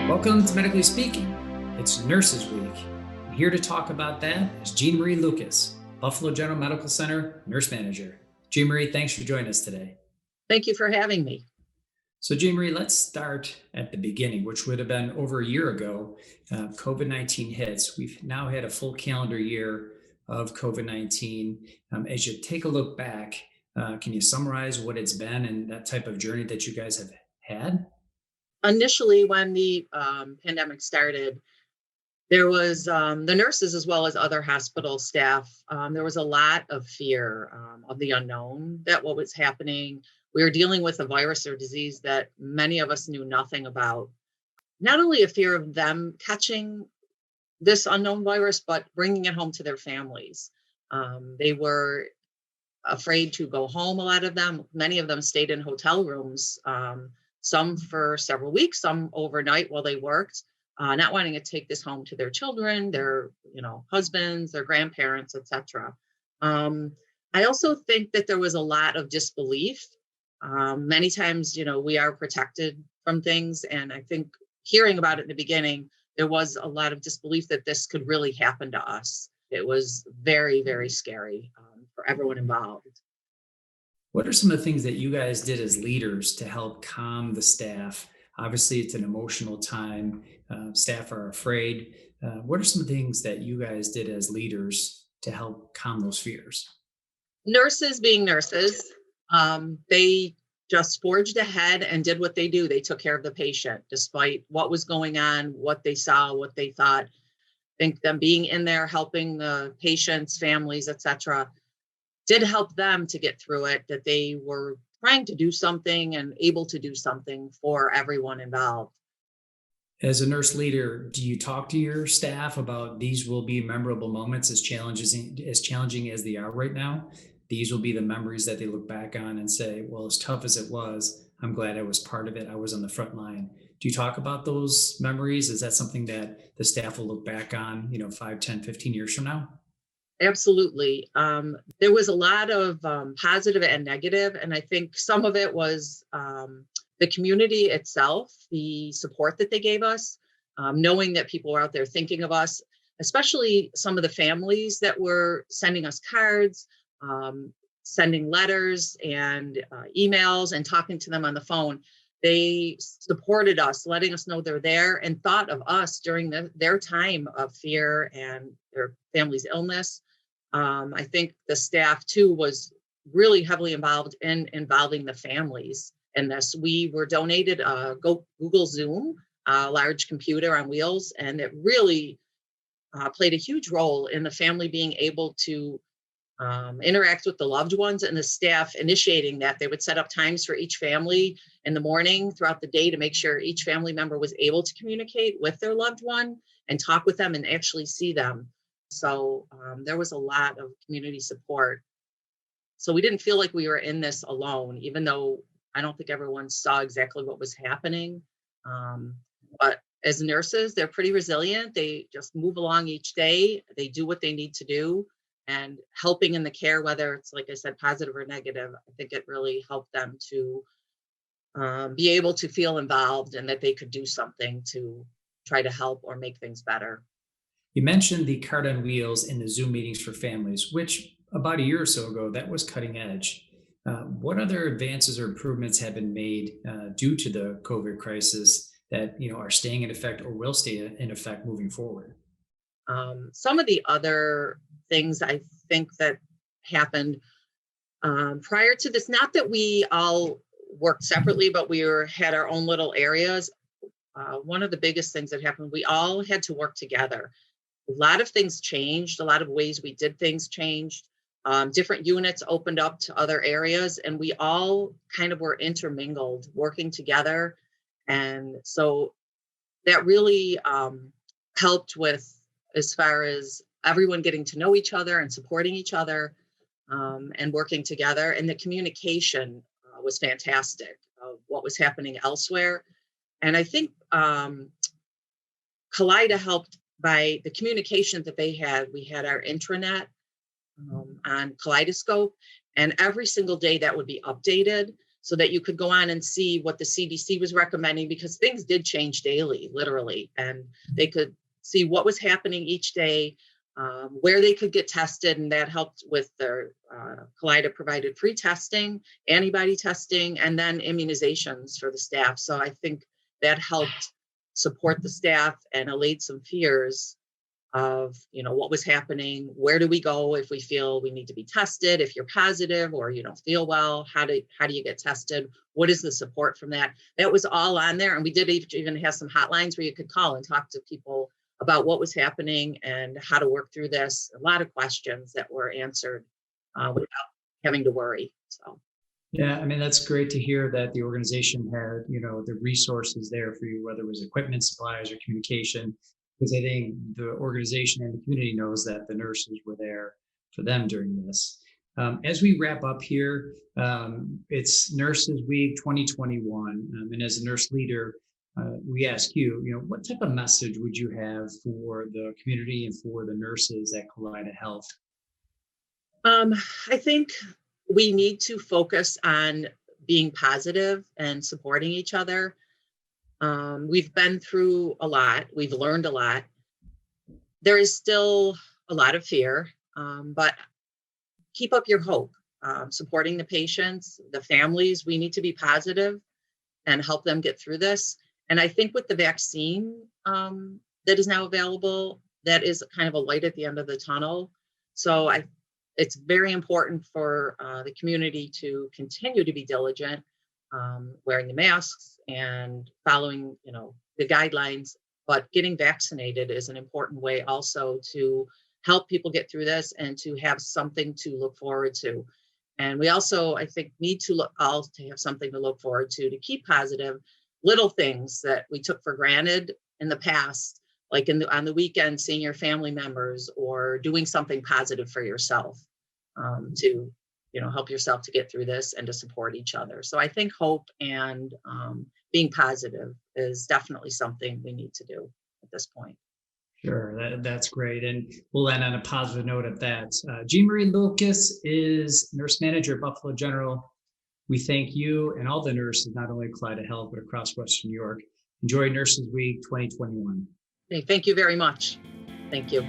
Welcome to Medically Speaking. It's Nurses Week. And here to talk about that is Jeanmarie Lucas, Buffalo General Medical Center Nurse Manager. Jeanmarie, thanks for joining us today. Thank you for having me. So Jeanmarie, let's start at the beginning, which would have been over a year ago. COVID-19 hits. We've now had a full calendar year of COVID-19. As you take a look back, can you summarize what it's been and that type of journey that you guys have had? Initially, when the pandemic started, there was the nurses as well as other hospital staff. There was a lot of fear of the unknown, that what was happening. We were dealing with a virus or disease that many of us knew nothing about. Not only a fear of them catching this unknown virus, but bringing it home to their families. They were afraid to go home, a lot of them. Many of them stayed in hotel rooms, some for several weeks, some overnight while they worked, not wanting to take this home to their children, their husbands, their grandparents, etc. I also think that there was a lot of disbelief. Many times, we are protected from things, and I think hearing about it in the beginning, there was a lot of disbelief that this could really happen to us. It was very, very scary for everyone involved. What are some of the things that you guys did as leaders to help calm the staff? Obviously, it's an emotional time. Staff are afraid. What are some things that you guys did as leaders to help calm those fears? Nurses being nurses, they just forged ahead and did what they do. They took care of the patient despite what was going on, what they saw, what they thought. I think them being in there, helping the patients, families, etc., did help them to get through it, that they were trying to do something and able to do something for everyone involved. As a nurse leader, do you talk to your staff about these will be memorable moments, as challenging as they are right now? These will be the memories that they look back on and say, well, as tough as it was, I'm glad I was part of it. I was on the front line. Do you talk about those memories? Is that something that the staff will look back on, 5, 10, 15 years from now? Absolutely. There was a lot of positive and negative, and I think some of it was the community itself, the support that they gave us, knowing that people were out there thinking of us, especially some of the families that were sending us cards, sending letters and emails and talking to them on the phone. They supported us, letting us know they're there and thought of us during their time of fear and their family's illness. I think the staff too was really heavily involved in involving the families in this. We were donated Google Zoom, a large computer on wheels, and it really played a huge role in the family being able to interact with the loved ones, and the staff initiating that. They would set up times for each family in the morning throughout the day to make sure each family member was able to communicate with their loved one and talk with them and actually see them. So there was a lot of community support. So we didn't feel like we were in this alone, even though I don't think everyone saw exactly what was happening. But as nurses, they're pretty resilient. They just move along each day. They do what they need to do. And helping in the care, whether it's, like I said, positive or negative, I think it really helped them to be able to feel involved and that they could do something to try to help or make things better. You mentioned the card on wheels in the Zoom meetings for families, which about a year or so ago, that was cutting edge. What other advances or improvements have been made due to the COVID crisis that are staying in effect or will stay in effect moving forward? Some of the other things I think that happened prior to this, not that we all worked separately, but had our own little areas. One of the biggest things that happened, we all had to work together. A lot of things changed. A lot of ways we did things changed. Different units opened up to other areas, and we all kind of were intermingled, working together. And so that really helped with, as far as everyone getting to know each other and supporting each other and working together. And the communication was fantastic of what was happening elsewhere. And I think Kaleida helped by the communication that they had. We had our intranet on Kaleidoscope, and every single day that would be updated. so that you could go on and see what the CDC was recommending, because things did change daily, literally, and they could see what was happening each day, where they could get tested, and that helped with their Kaleida provided free testing, antibody testing, and then immunizations for the staff. So I think that helped support the staff and allayed some fears of, what was happening. Where do we go if we feel we need to be tested? If you're positive or you don't feel well, how do you get tested? What is the support from that? That was all on there. And we did even have some hotlines where you could call and talk to people about what was happening and how to work through this. A lot of questions that were answered without having to worry. So. Yeah, I mean, that's great to hear that the organization had, the resources there for you, whether it was equipment, supplies, or communication, because I think the organization and the community knows that the nurses were there for them during this. As we wrap up here, it's Nurses Week 2021, and as a nurse leader, we ask you, what type of message would you have for the community and for the nurses at Kaleida Health? I think we need to focus on being positive and supporting each other. We've been through a lot. We've learned a lot. There is still a lot of fear, but keep up your hope. Supporting the patients, the families, we need to be positive and help them get through this. And I think with the vaccine that is now available, that is kind of a light at the end of the tunnel. So it's very important for the community to continue to be diligent, wearing the masks and following, the guidelines. But getting vaccinated is an important way also to help people get through this and to have something to look forward to. And we also, I think, need to have something to look forward to keep positive. Little things that we took for granted in the past, like on the weekend, seeing your family members or doing something positive for yourself, to help yourself to get through this and to support each other. So I think hope and being positive is definitely something we need to do at this point. Sure, that's great. And we'll end on a positive note of that. Jeanmarie Lucas is nurse manager at Buffalo General. We thank you and all the nurses, not only at Kaleida Health, but across Western New York. Enjoy Nurses Week 2021. Thank you very much. Thank you.